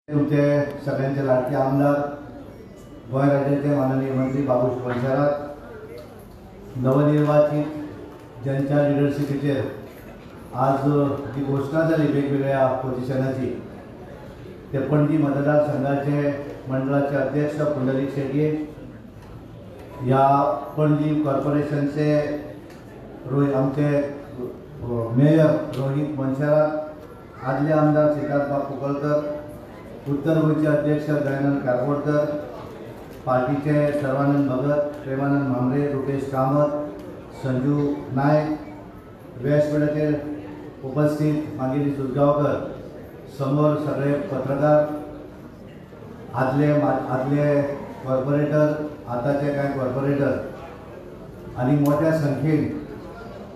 तुमचे सगळ्यांचे लाडके आमदार गोंय राज्याचे माननीय मंत्री बाबूश पंचारात नवनिर्वाचित ज्यांच्या लिडरशिपीचेर आज जी घोषणा झाली वेगवेगळ्या पोझिशनाची ते पणजी मतदारसंघाचे मंडळाचे अध्यक्ष पुंडलिक शेटये, या पणजी कॉर्पोरेशनचे आमचे मेयर रोहित मनशारात, आदले आमदार सिद्धार्थ कुंकळकर, उत्तर गोयचे अध्यक्ष दयानंद कारकोडकर, पार्टीचे सर्वानंद भगत, प्रेमानंद मांबरे, रुपेश कामत, संजू नायक, व्यासपीठाचेर उपस्थित मागिरी सुजगांवकर, समोर सगळे पत्रकार, आदले कॉर्पोरेटर, आताचे काय कॉर्पोरेटर आणि मोठ्या संख्येन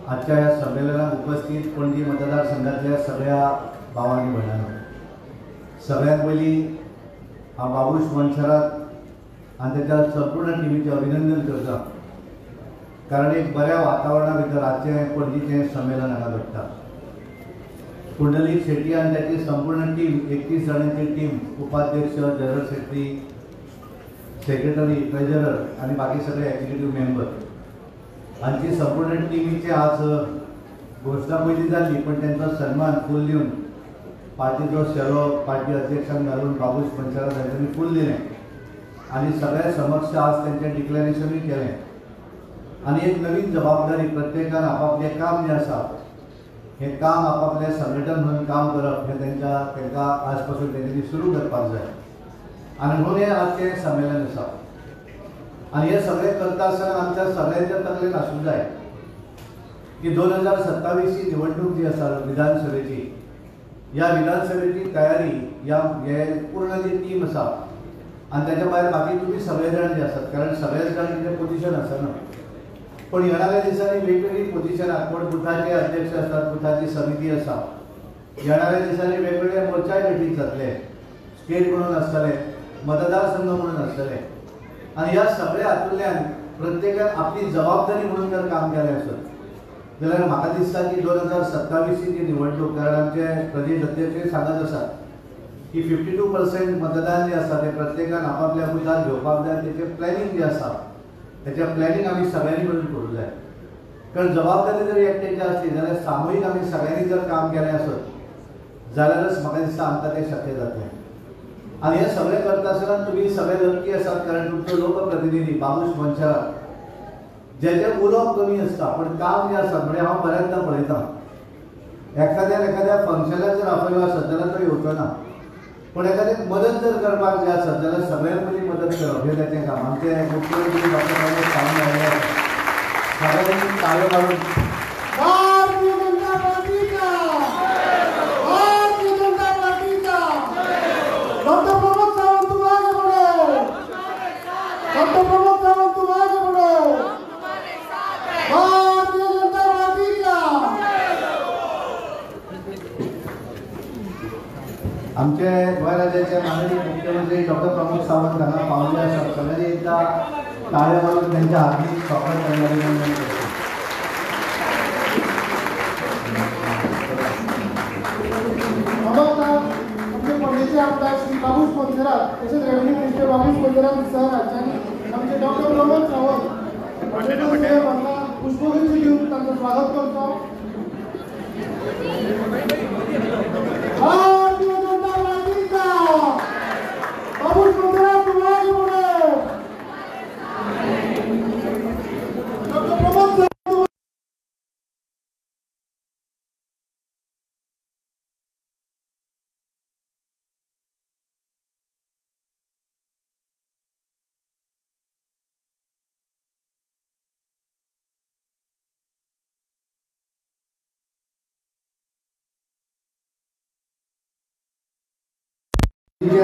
आजच्या ह्या संमेलनात उपस्थित पणजी मतदारसंघातल्या सगळ्या भावांनी भयणांनो, सगळ्यात पयलीं हांव बाबूश मनशारात आनी त्याच्या संपूर्ण टिमीचें अभिनंदन करता, कारण एक बऱ्या वातावरणा भितर आजचें पणजीचें संमेलन हांगा घडटा. पुंडलीक शेट्टी आनी त्याची संपूर्ण टीम, 31 जाणांची टीम, उपाध्यक्ष, जनरल सेक्रेटरी, ट्रेजरर आणि बाकी सगळे एक्झिक्युटिव्ह मेंबर हांची संपूर्ण टिमीची आज घोषणा पयलीं जाल्ली, पण त्यांचा सन्मान फूल दिवन पार्टीचो शेलो पार्टी अध्यक्षान घालून बाबूश पंचारात हांच्यानी फूल दिलें आणि सगळ्या समक्ष आज त्यांचें डिक्लेरेशनूय केलें. आणि एक नवीन जबाबदारी, प्रत्येकान आपापलें काम जें आसा हें काम आपापलें संघटन म्हणून काम करप हें तांकां आज पासून तेंच्यांनी सुरू करपाक जाय. आनी म्हणून हें आजचें संमेलन आसा. आनी हें सगळें करता आसतना आमच्या सगळ्यांच्या तकलेन आसूंक जाय की 2027 ही निवडणूक जी आसा विधानसभेची, ह्या विधानसभेची तयारी हे पूर्ण जी टीम आसा आनी ताच्या भायर बाकी तुमी सगळे जाण जे आसात, कारण सगळेच जाण कितें पोजिशन आसना, पण येणाऱ्या दिसांनी वेगवेगळी पोजिशनां, कोण बुथाचे अध्यक्ष आसतात, बुथाची समिती आसा, येणाऱ्या दिसांनी वेगवेगळे मोर्चाय गठीत जातले, स्टेट म्हणून आसतले, मतदारसंघ म्हणून आसतले. आनी ह्या सगळ्या हातूंतल्यान प्रत्येकान आपली जबाबदारी म्हणून जर काम केलें आसत जाल्यार म्हाका दिसता की 2027 ही निवडणूक, कारण आमचे प्रदेश अध्यक्ष सांगत आसात की 52% मतदान जे आसा ते प्रत्येकान आपापल्या बुथार घेवपाक जाय. तेचें प्लॅनिंग जें आसा तेचें प्लॅनिंग आमी सगळ्यांनी मिळून करूंक जाय, कारण जबाबदारी जर एकट्याची आसली जाल्यार सामूहीक आमी सगळ्यांनी जर काम केलें आसत जाल्यारच म्हाका दिसता आमकां तें शक्य जातलें. आनी हें सगळें करता आसतना तुमी सगळे लकी आसात, कारण तुमचो लोकप्रतिनिधी बाबूश मनशारात जेचें उलोवप कमी आसता पण काम जें आसा, म्हणजे हांव बऱ्याचदा पळयतां एखाद्या फंक्शनाक जर आपयलो आसत जाल्यार तो येवचो ना, पण एखाद्याक मदत जर करपाक जाय आसत जाल्यार सगळ्यांत पयलीं मदत करप हें तेचें काम. आमचे मुख्यमंत्री डॉ. सांगून आयले सगळ्यांनी ताळयो मारून आमचे गोंय राज्याचे माननीय मुख्यमंत्री डॉ. प्रमोद सावंत हांगा पावले आसात. सगळ्यांनी एकदा ताळ्यो मारून त्यांच्या हार्दिक स्वागत आणि अभिनंदन करतो. आमचे पणजेचे आमदार श्री बाबूश पंचारात, तसेच रेव्हेन्यू मिनिस्टर बाबूश पंचारात सर हांच्यांनी आमचे डॉ. प्रमोद सावंत पुष्पगुच्छ दिवन तांचो स्वागत करतो.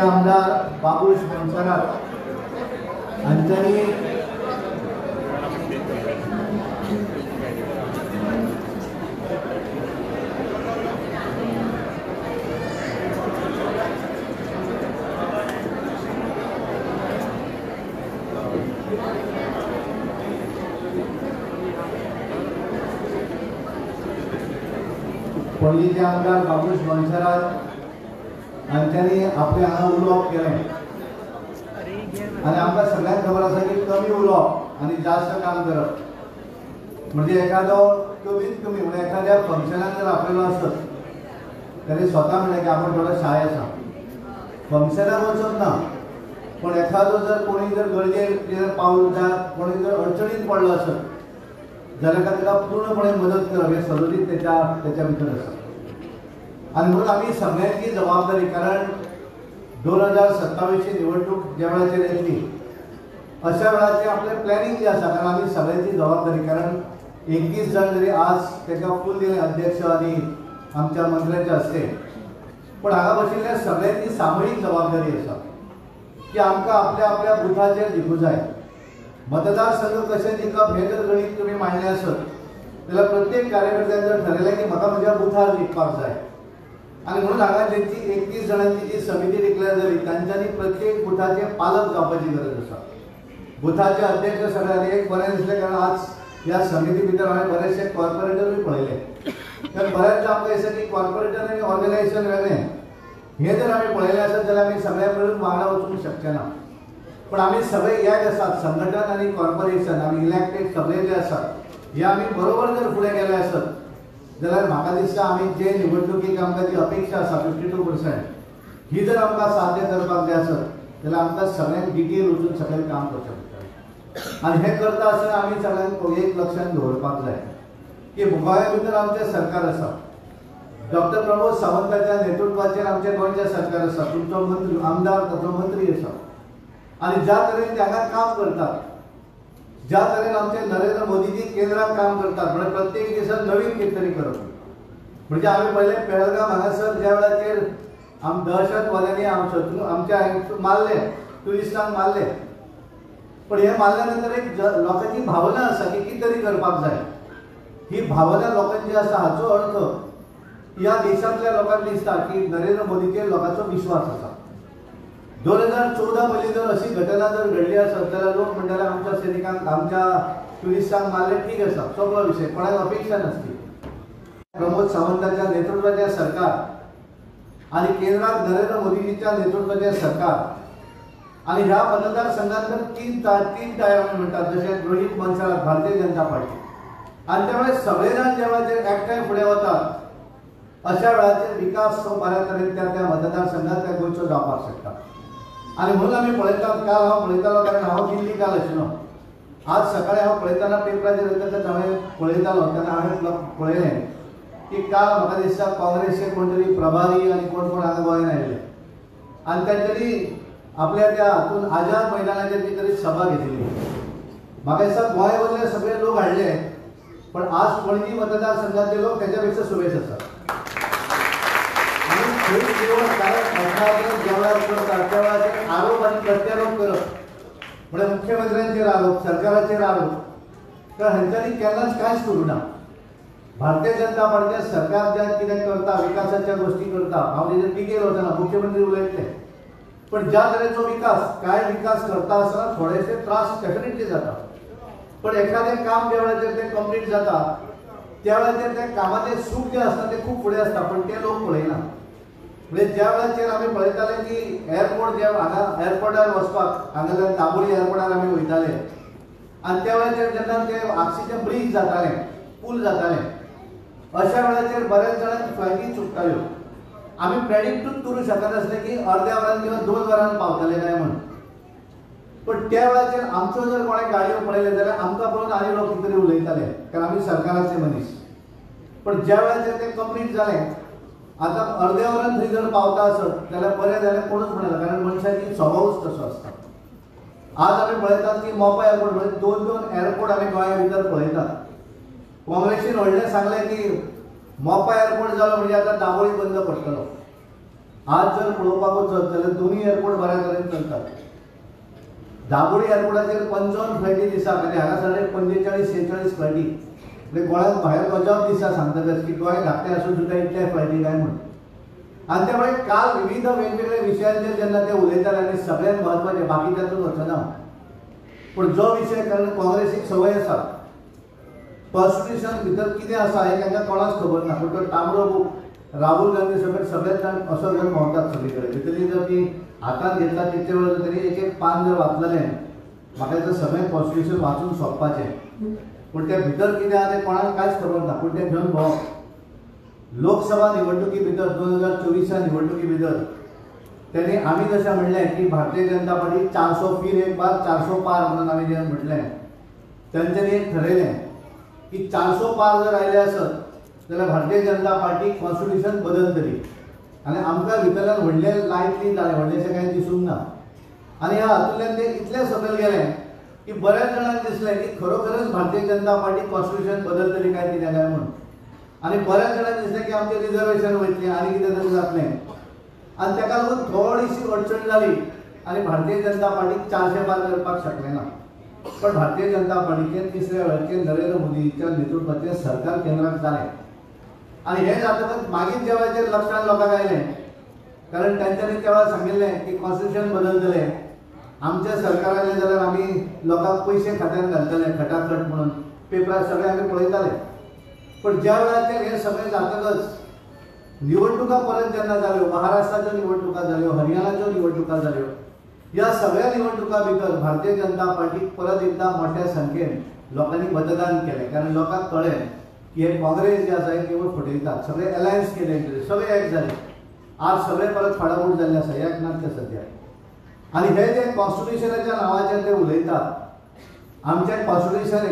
आमदार बाबूश पंचारात हांच्यांनी पणजीचे आमदार बाबूश मनशारात आनी त्यांनी आपले हांगा उलोवप केलें आनी आमकां सगळ्यांक खबर आसा की कमी उलोवप आनी जास्त काम करप म्हणजे एखादो कमीत कमी म्हणजे एखाद्या फंक्शनाक जर आपलेलो आसत त्याने स्वता म्हणलें की आपण थोडो शाय आसा फंक्शनाक वचप ना पण एखादो जर कोणी जर गरजेक पावल जाय कोणी जर अडचणीत पडलो आसत जाल्यार ताका पूर्णपणे मदत करप हे सदोदीत त्याच्या भितर आसा आणि म्हणून आम्ही सगळ्यांची जबाबदारी कारण 2027 ची निवडणूक ज्या वेळाचेर येतली अशा वेळाचेर आपले प्लॅनिंग जे आसा कारण आम्ही सगळ्यांची जबाबदारी कारण 21 जण जरी आज ताका फूल दिले अध्यक्ष आणि आमच्या मंत्र्याच्या हस्ते पण हांगा बशिल्ल्या सगळ्यांची सामूहिक जबाबदारी आसा की आमकां आपल्या आपल्या बुथाचेर जिखूं जाय मतदारसंघ कशें जिखप हे जर गणीत तुमी मांडलें आसत जाल्यार प्रत्येक कार्यकर्त्यान जर ठरयलें की म्हाका म्हज्या बुथार जिखपाक जाय आणि म्हणून हांगा जेंची 31 जणांची जी समिती डिक्लेअर जाली तांच्यांनी प्रत्येक बुथाचे पालक जावपाची गरज आसा बुथाचे अध्यक्ष सगळ्यांनी एक बरें दिसलें कारण आज ह्या समिती भितर हांवें बरेचशे कॉर्पोरेटरूय पळयले तर बऱ्याचदा आमकां दिसता की कॉर्पोरेटर आनी ऑर्गनायझेशन वेगळें हे जर आमी पळयलें आसत जाल्यार आमी सगळ्या मेळून वांगडा वचूंक शकचे ना पण आमी सगळे एक आसात संघटन आनी कॉर्पोरेशन आमी इलेक्टेड सगळे जे आसात हे आमी बरोबर जर फुडें गेले आसत जाल्यार म्हाका दिसता आमी जे निवडणुकीक आमकां जी अपेक्षा आसा 52% ही जर आमकां साध्य करपाक जाय आसत जाल्यार आमकां सगळ्यांक डिटेल वचून सकयल काम करचें पडटलें आनी हें करता आसतना आमी सगळ्यांक एक लक्षांत दवरपाक जाय की गोंया भितर आमचें सरकार आसा डॉक्टर प्रमोद सावंताच्या नेतृत्वाचेर आमचें गोंयचें सरकार आसा तुमचो मंत्री आमदार ताचो मंत्री आसा आनी ज्या तरेन ते हांगा काम करतात ज्या तरेन आमचे नरेंद्र मोदीजी केंद्रात काम करतात म्हणजे प्रत्येक दिसा नवीन कितें तरी करप म्हणजे आमी पहिले पेळगांव हांगासर ज्या वेळाचेर दहशतवाद्यांनी आमच्या मारले ट्युरिस्टांक मारले पण हे मारल्या नंतर एक लोकांची भावना आसा की कितें तरी करपाक जाय ही भावना लोकांची आसा हाचो अर्थ ह्या देशांतल्या लोकांक दिसता की नरेंद्र मोदीचेर लोकांचो विश्वास आसा 2014 पयलीं जर अशी घटना जर घडली आसत जाल्यार लोक म्हणटाले आमच्या सैनिकांक आमच्या ट्युरिस्टांक मारले ठीक आसा सोंपलो विशय कोणाक अपेक्षा नासली प्रमोद सावंताच्या नेतृत्वाचें सरकार आनी केंद्रात नरेंद्र मोदीजीच्या नेतृत्वाचें सरकार आनी ह्या मतदारसंघात तर तीन टायर आमी म्हणटात जशें रोहित मनसाळ भारतीय जनता पार्टी आनी त्या वेळार सगळे जाण जे वेळाचेर एकठांय फुडें वतात अशा वेळाचेर विकास तो बऱ्या तरेन त्या मतदारसंघात त्या गोंयचो जावपाक शकता आनी म्हणून आमी पळयतात काल हांव पळयतालो कारण हांव दिल्ली काल आशिल्लो आज सकाळी हांव पळयताना पेपराचेर येतकच हांवें पळयतालो तेन्ना हांवें पळयलें की काल म्हाका दिसता काँग्रेसचे कोण तरी प्रभारी आनी कोण कोण हांगा गोंयांत आयिल्ले आनी तेंच्यांनी आपल्या त्या हातून आझाद मैदानाचेर कितें तरी सभा घेतिल्ली म्हाका दिसता गोंय वयले सगळे लोक हाडले पण आज पणजी मतदारसंघातले लोक तेच्या पेक्षा सुबेज आसात आरोप आणि प्रत्यारोप करप म्हणजे मुख्यमंत्र्यांचेर आरोप सरकाराचेर आरोप तर हांच्यांनी केन्नाच कांयच करूं ना भारतीय जनता पार्टी सरकार ज्या कितें करता विकासाच्या गोष्टी करता हांव तेजेर टिकेर वचना मुख्यमंत्री उलयतले पण ज्या तरेचो विकास काय विकास करता आसतना थोडेशे त्रास डेफिनेटली जाता पण एखादें काम ज्या वेळाचेर तें कंप्लीट जाता त्या वेळाचेर त्या कामाचें सूख जें आसता तें खूब फुडें आसता पण ते लोक पळयना म्हणजे ज्या वेळाचेर आमी पळयताले की एअरपोर्ट जे हांगा एअरपोर्टार वचपाक हांगासर दाबोळी एअरपोर्टार आमी वयताले आनी त्या वेळाचेर जेन्ना ते ऑक्सिजन ब्रीज जाताले पूल जाताले अशा वेळाचेर बऱ्याच जाणांक फ्लायटी चुकताल्यो आमी प्रेडिक्टूच करूं शकनासले की अर्द्या वरान किंवा 2 वरान पावतले काय म्हणून पण त्या वेळाचेर आमच्यो जर कोणें गाडयो पळयल्यो जाल्यार आमकां पळोवन आनी लोक कितें तरी उलयताले कारण आमी सरकाराचे मनीस पण ज्या वेळाचेर तें कंप्लीट जालें आता अर्द्या वरान थंय जर पावता आसत जाल्यार बरें जाल्यार कोणूच म्हणना कारण मनशाची स्वभावच तसो आसता आज आमी पळयतात की मोपा एअरपोर्ट म्हणजे 2 एअरपोर्ट आमी गोंया भितर पळयतात काँग्रेसीन व्हडलें सांगलें की मोपा एअरपोर्ट जालो म्हणजे आतां दाबोळी बंद पडटलो आज जर पळोवपाक वचत जाल्यार दोनूय एअरपोर्ट बऱ्या तरेन चलतात दाबोळी एअरपोर्टाचेर 55 फ्लायटी दिसा म्हणजे हांगासर 45-46 फ्लायटी म्हणजे गोंयांत भायर गजब दिसा सांगतकच की गोंय धाकटें आसून सुद्दां इतले फ्लायटी काय म्हणून आनी त्या वेळार काल विविध वेगवेगळ्या विशयांचेर जेन्ना ते उलयताले आनी सगळ्यांत म्हत्वाचें बाकीच्यांतून वचना पूण जो विशय कारण काँग्रेसीक संवय आसा कॉन्स्टिट्यूशन भितर कितें आसा हें तांकां कोणाच खबर ना पूण तो तांबडो बूक राहुल गांधी सकट सगळेच जाण असो जर भोंवतात सगळे कडेन भितरली जर ती हातांत घेतला तितके वेळ तरी एक एक पान जर वाचलेलें म्हाका तर सगळें कॉन्स्टिट्यूशन वाचून सोंपपाचें पूण ते भितर कितें आहा तें कोणाक कांयच खबर ना पूण तें घेवन भोंवप लोकसभा निवडणुकी भितर 2024 निवडणुकी भितर त्यांनी आम्ही जशें म्हणलें की भारतीय जनता पार्टी 400 फिर एक बार 400 पार म्हणून आम्ही जेन्ना म्हटलें तेंच्यांनी एक ठरयलें की 400 पार जर आयले आसत जाल्यार भारतीय जनता पार्टी कॉन्स्टिट्यूशन बदलतली आनी आमकां भितरल्यान व्हडलें लायटली जालें व्हडलेशें कांय दिसूंक ना आनी ह्या हातूंतल्यान ते इतलें सकयल गेलें की बऱ्याच जाणांक दिसलें की खरोखरच भारतीय जनता पार्टी कॉन्स्टिट्यूशन बदलतली काय कितें काय म्हणून आनी बऱ्याच जाणांक दिसलें की आमचें रिजर्वेशन वयतलें आनी कितें तरी जातलें आनी ताका लागून थोडीशी अडचण जाली आनी भारतीय जनता पार्टीक 400 पार करपाक शकलें ना पण भारतीय जनता पार्टीचें तिसऱ्या वेळाचेर नरेंद्र मोदीच्या नेतृत्वाचें सरकार केंद्रांत जालें आनी हें जातकच मागीर ज्या वेळाचेर लक्षांत लोकांक आयलें कारण तांच्यांनी त्या वेळार सांगिल्लें की कॉन्स्टिट्यूशन बदलतलें आमचें सरकार आयलें जाल्यार आमी लोकांक पयशे खात्यांत घालतले खटाखट म्हणून पेपरार सगळें आमी पळयताले पण ज्या वेळाचेर हें सगळें जातकच निवडणुका परत जेन्ना जाल्यो महाराष्ट्राच्यो निवडणुका जाल्यो हरियाणाच्यो निवडणुका जाल्यो ह्या सगळ्या निवडणुका भितर भारतीय जनता पार्टीक परत एकदा मोठ्या संख्येन लोकांनी मतदान केलें कारण लोकांक कळ्ळें की हे काँग्रेस जे आसा हे केवळ फटयतात सगळे अलायन्स केले सगळे एक जाले आज सगळे परत फाडाफूड जाल्ले आसा एक नात ते सद्या आनी हे जे कॉन्स्टिट्यूशनाच्या नांवाचेर ते उलयतात आमचें कॉन्स्टिट्यूशन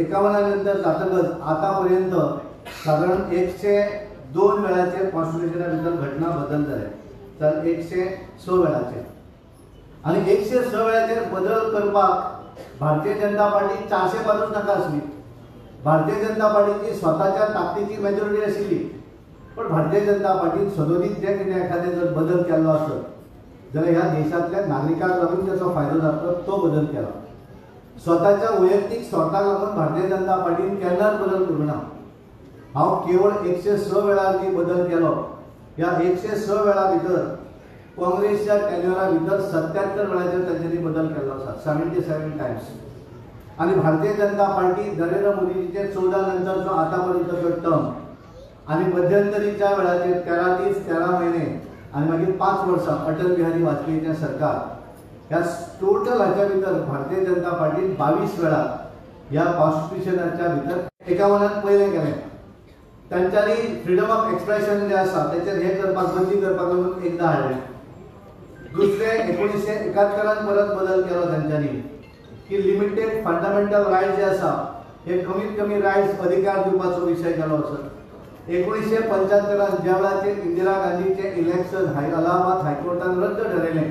51 नंतर जातकच आतां पर्यंत सादारण 102 वेळाचेर कॉन्स्टिट्यूशना भितर घटना बदल जाले तर 106 वेळाचेर आनी 106 वेळाचेर बदल करपाक भारतीय जनता पार्टी 400 पासून नाका आसली भारतीय जनता पार्टीची स्वताच्या ताकदीची मेजॉरिटी आशिल्ली पण भारतीय जनता पार्टीन सदोदीत जे कितें एखादे जर बदल केल्लो आसत जाल्यार ह्या देशांतल्या नागरिकांक लागून त्याचो फायदो जातलो तो बदल केला स्वताच्या वैयक्तीक स्वार्थाक लागून भारतीय जनता पार्टीन केन्नाच बदल करूं ना हांव केवळ 106 वेळार जी बदल केलो ह्या 106 वेळा भितर काँग्रेसच्या टेन्युरा भितर 77 वेळाचेर तांच्यांनी बदल केल्लो आसा 77 टायम्स आनी भारतीय जनता पार्टी नरेंद्र मोदीचे 14 नंतरचो आतां पर्यंतचो टर्म आनी मध्यंतरीच्या वेळाचेर 13 महिने आनी मागीर 5 वर्सां अटल बिहारी वाजपेयीचें सरकार ह्या टोटल हाच्या भितर भारतीय जनता पार्टीन 22 वेळा ह्या कॉन्स्टिट्यूशनाच्या भितर 51 पयलें केलें तांच्यांनी फ्रीडम ऑफ एक्सप्रेशन जे आसा तेचेर हे करपाक बंदी करपाक लागून एकदां हाडलें दुसरे 1971 परत बदल केलो तांच्यांनी की लिमिटेड फंडामेंटल रायट्स जे आसा हे कमीत कमी रायट्स अधिकार दिवपाचो विशय केलो आसत 1975 ज्या वेळाचेर इंदिरा गांधीचे इलेक्शन अलाहाबाद हायकोर्टान रद्द ठरयलें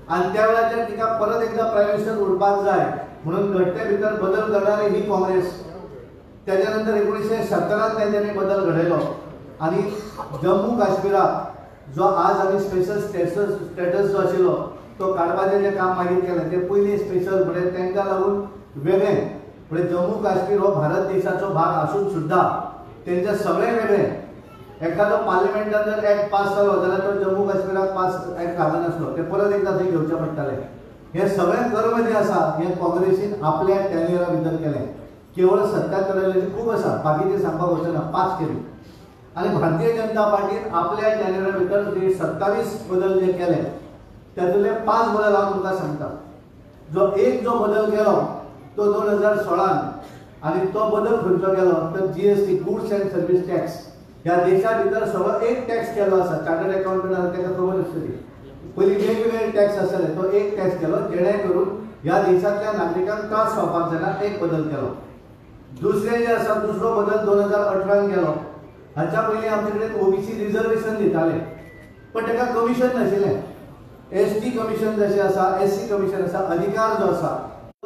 आनी त्या वेळाचेर तिका परत एकदा प्रायम मिनिस्टर उरपाक जाय म्हणून घटने भितर बदल करणारी ही काँग्रेस त्याच्या नंतर 1917 तांच्यांनी बदल घडयलो आनी जम्मू काश्मीराक जो आज आमी स्पेशल स्टेटस जो आशिल्लो तो काडपाचें जें काम मागीर केलें तें पयलीं स्पेशल म्हणजे तांकां लागून वेगळें म्हणजे जम्मू काश्मीर हो भारत देशाचो भाग आसून सुद्दां तेंचें सगळें वेगळें एखादो पार्लिमेंटान जर एक्ट पास जालो जाल्यार तो जम्मू काश्मीराक पास एक्ट घालनासलो ते परत एकदां थंय घेवचें पडटालें हे सगळें कर्म जें आसा हें काँग्रेसीन आपल्या टेन्युरा भितर केलें केवळ 77 वेळाची खूब आसा बाकीचे सांगपाक वचना 5 केली आनी भारतीय जनता पार्टीन आपल्या टेन्युरा भितर जे 27 बदल जे केले त्यातले 5 बदल हांव तुमकां सांगता जो बदल केलो तो 2016 आनी तो बदल खंयचो केलो तर GST goods and service tax ह्या देशा भितर सगळो एक टॅक्स केलो आसा चार्टर्ड अकाउंटंट ताका खबर आसतली पयलीं वेगवेगळे टॅक्स आसले तो एक टॅक्स केलो जेणे करून ह्या देशांतल्या नागरिकांक त्रास जावपाक जायना एक बदल केलो दुसरे जे आसा दुसरो बदल 2018 केलो हाच्या पयलीं आमचे कडेन ओबीसी रिजर्वेशन दिताले पण ताका कमिशन नाशिल्लें एसटी कमिशन जशें आसा एससी कमिशन आसा अधिकार जो आसा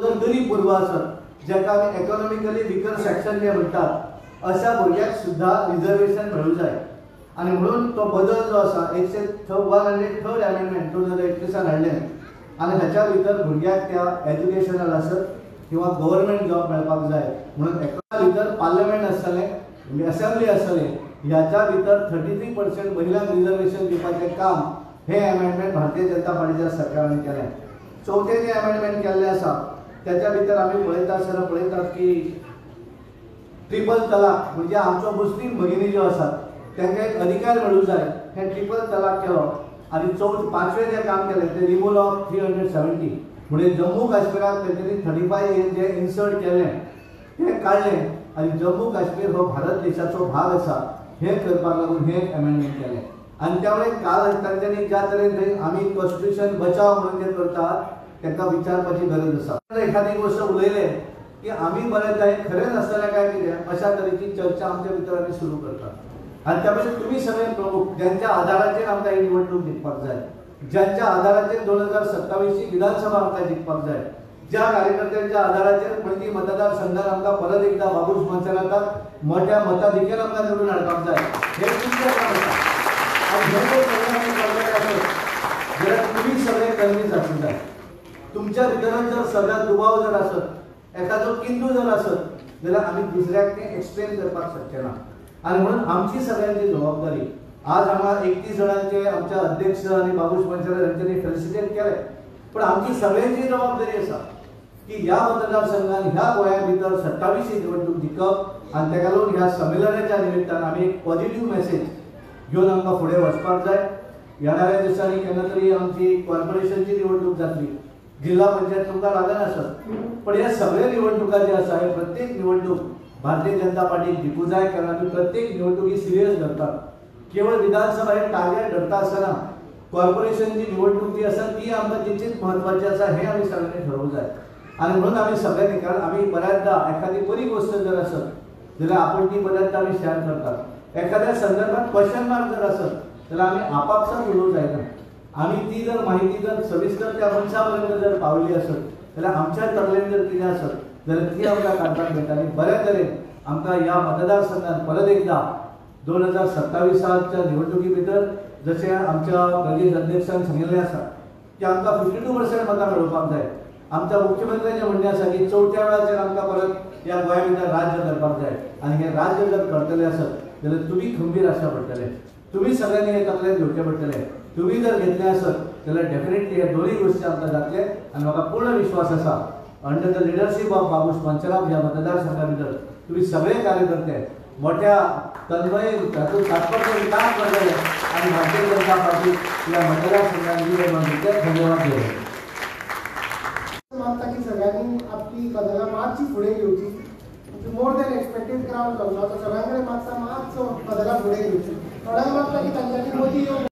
जर गरीब भुरगो आसत जेका आमी इकॉनॉमिकली विकर सेक्शन जे म्हणटात अशा भुरग्याक सुद्धा रिजर्वेशन मेळूं जाय आनी म्हणून तो बदल जो आसा 103rd अमेंडमेंट 2021 हाडलें आनी हाच्या भितर भुरग्याक त्या एज्युकेशनल आसत किंवा गव्हर्नमेंट जॉब मेळपाक जाय म्हणून एका भितर पार्लमेंट आसतलें असेंब्ली आसतली ह्याच्या भितर 33% महिलांक रिजर्वेशन दिवपाचें काम हे अमेंडमेंट भारतीय जनता पार्टीच्या सरकारान केलें चवथें जें अमेंडमेंट केल्लें आसा त्याच्या भितर आमी पळयतात की ट्रिपल तलाक म्हणजे आमच्यो मुस्लीम भगिनी ज्यो आसात तांकां एक अधिकार मेळूंक जाय हे ट्रिपल तलाक केलो आनी पांचवें जें काम केलें तें रिमूवल ऑफ 370 म्हणजे जम्मू काश्मीराक तेंच्यांनी 35 जें इन्सर्ट केलें तें काडलें आनी जम्मू काश्मीर हो भारत देशाचो भाग आसा हें करपाक लागून हें अमेंडमेंट केलें आनी त्यामुळे काल तांच्यांनी ज्या तरेन थंय आमी कॉन्स्टिट्यूशन बचाव म्हणून जें करतात तांकां विचारपाची गरज आसा एखादी गोश्ट उलयले की आमी बरें जाय खरें नासतलें काय कितें अशा तरेची चर्चा आमच्या भितर आमी सुरू करतात आनी त्या भाशेन तुमी सगळे प्रमुख ज्यांच्या आधाराचेर आमकां ही निवडणूक जिखपाक जाय ज्यांच्या आधाराचेर 2027 ची विधानसभा आमकां जिखपाक जाय ज्या कार्यकर्त्यांच्या आधाराचेर पणजी मतदारसंघात आमकां परत एकदा बाबूश मंचनाथाक मोठ्या मताधिक्यान आमकां निवडून हाडपाक जाय हे तुमचें काम आसा आनी हे जर सगळ्यांनी करतले आसत जाल्यार तुमी सगळे कन्वीन्स आसूंक जाय तुमच्या भितरच जर सगळ्यात दुबाव जर आसत एखादो किंतू जर आसत जाल्यार आमी दुसऱ्याक तें एक्सप्लेन करपाक शकचे ना आनी म्हणून आमची सगळ्यांची जबाबदारी आज हांगा 31 जाणांचे आमच्या अध्यक्ष आनी बाबूश मंचनाथ हांच्यांनी फेलिसिटेट केले पण आमची सगळ्यांची जबाबदारी आसा की ह्या मतदारसंघात ह्या गोंया भितर 27 निवडणूक जिखप आनी ताका लागून ह्या संमेलनाच्या निमित्तान आमी एक पॉझिटिव्ह मेसेज घेवन आमकां फुडें वचपाक जाय येणाऱ्या दिसांनी केन्ना तरी आमची कॉर्पोरेशनची निवडणूक जातली जिल्हा पंचायत तुमकां लागना आसत पण हे सगळे निवडणुका जे आसा हे प्रत्येक निवडणूक भारतीय जनता पार्टीक जिखूं जाय कारण आमी प्रत्येक निवडणुकी सिरियस धरतात केवळ विधानसभा हे टार्गेट धरता आसतना कॉर्पोरेशनची निवडणूक जी आसा ती आमकां तितलीच म्हत्वाची आसा हे आमी सगळ्यांनी ठरवूंक जाय आनी म्हणून आमी सगळ्यांनी कारण आमी बऱ्याचदा एखादी बरी गोश्ट जर आसत जाल्यार आपण ती बऱ्याचदा आमी शेअर करतात एखाद्या संदर्भात क्वेश्चन मार्क जर आसत जाल्यार आमी आपापसात उलोवंक जायना आमी ती जर माहिती जर सविस्तर त्या मनशा पर्यंत जर पावली आसत जाल्यार आमच्या तकलेन जर कितें आसत जाल्यार ती आमकां काडपाक मेळटा आनी बऱ्या तरेन आमकां ह्या मतदारसंघात परत एकदा 2027च्या निवडणुकी भितर जशें आमच्या प्रदेश अध्यक्षान सांगिल्लें आसा की आमकां 52% मतां मेळोवपाक जाय आमच्या मुख्यमंत्र्याचें म्हणणें आसा की 4थ्या वेळाचेर आमकां परत ह्या गोंया भितर राज्य करपाक जाय आनी हें राज्य जर करतले आसत जाल्यार तुमी खंबीर आसचें पडटलें तुमी सगळ्यांनी हे तकलेन घेवचें पडटलें तुमी जर घेतलें आसत जाल्यार डेफिनेटली हे दोनूय गोश्टी आमकां जातले आनी म्हाका पूर्ण विश्वास आसा under the leadership of Babush मंचनाथ ह्या मतदारसंघा भितर तुमी सगळे कार्यकर्ते मोठ्या तन्मय तातूंत तात्पर्य काम करतले आनी भारतीय जनता पार्टी ह्या मतदारसंघात विजय मागीचे धन्यवाद देव मागता की सगळ्यांनी आपली कदलां मातशी फुडें घेवची मोर दॅन एक्सपेक्टेड क्राउड जावना तो सगळ्यां कडेन मागता मातसो कदलां फुडें घेवची थोड्यांक मागता की तांच्यांनी मदीं येवन